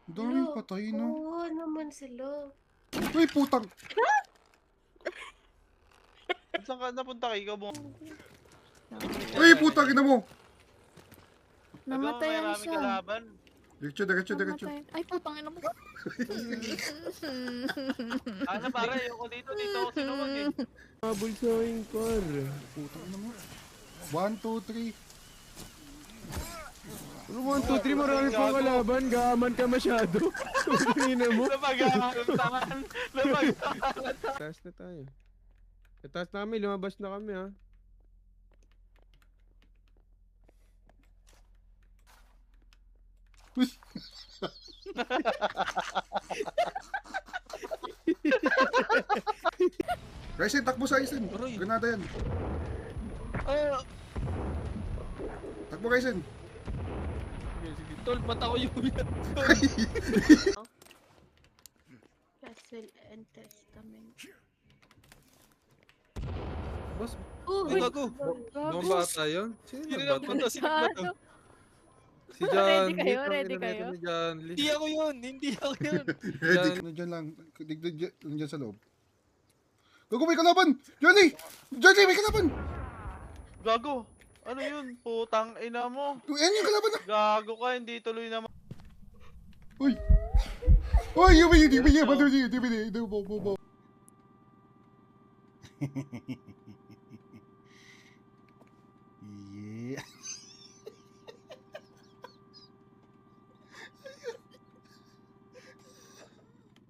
Daming patay, no? Oo naman sila. Uy, putang! Saan ka napunta kay ikaw mo? Uy, putang ina mo! Namatayan Marami siya. kalaban. Diretso, diretso, diretso. Namatay. Ay, putang ina mo. Ano pare, ayoko dito ako sinuwag eh. Habol sa aking car. Putang ina mo. 1, 2, 3. Ano 1, 2, 3, marami pang kalaban. Gaaman ka masyado. Ina mo. Napag-aalangan. Taas na tayo. Sa taas namin, lumabas na kami ha. Uy! Ryzen, takbo sa Ryzen. Granada yan. Takbo, Ryzen. Tol, ba't ako yung Castle and Testament. Boss, Oh, ay, gago. Mga bata yun? Sino ba to? Sino ba to? Si John Ready kayo? Lee, Ready ang ina kayo? nito ni John Lee. Hindi ako yun, hindi ako yun. Ready. Nandiyan lang. Nandiyan sa loob. Gago, may kalaban! Johnny! Johnny, may kalaban! Gago. Ano yun? Putang ina mo. Yan yung kalaban na! Gago ka, hindi tuloy naman. Uy! Uy! Hindi mo. Yeah.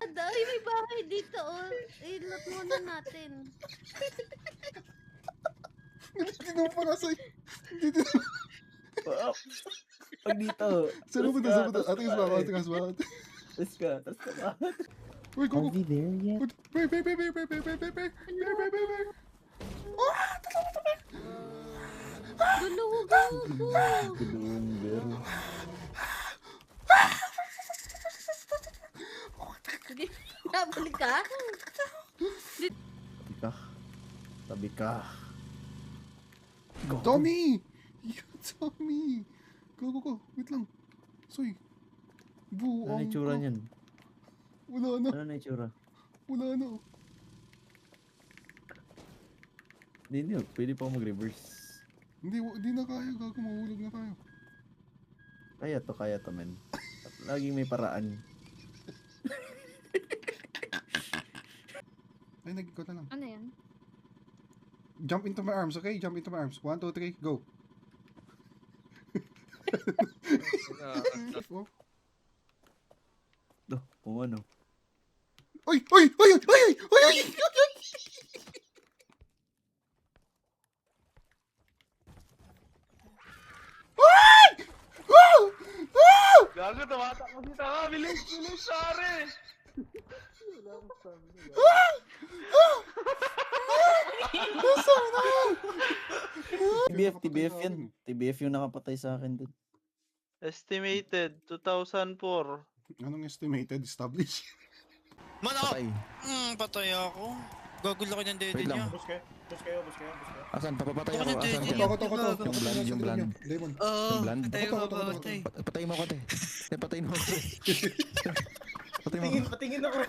Ay, may bahay dito. Oh. Ilot muna natin. Hindi mo pa nasa... Hindi mo... Pag dito. Saan mo na? Atas ba? Tapos ka ba? Uy, go, Are we there yet? Bay. Dalawa gago. Gulungger. Hindi. Nabalik ka? Tabi ka. Tabi ka. Tommy! Tommy! Go. Wait lang. Soy. Ano na itsura niyan? Wala na. Ano na itsura? Wala na. Hindi. Pwede pa ako mag-reverse. Hindi na kaya. Gago, mahulog na tayo. Kaya to, men. Laging may paraan. Ay, nag-ikaw na lang. Ano yan? Jump into my arms, okay? Jump into my arms. 1, 2, 3, go. Oh. Kung ano. Uy! Gago, tumatakbo si Tanga. Bilis, pare. TBF yun. TBF yung nakapatay sa akin dun. Estimated, 2004. Anong estimated? Established? Man ako! Patay. Patay ako. Gagol ako ng dede Wait lang. niya. Bus kayo. Asan? Papapatay ako. Ako na Asan din. ka? Ako. Yung bland. Demon. Oo, Yung bland? patay Ako. ako, patay. Patay mo ako, te. Patay mo ako. Patay mo ako. Patingin ako.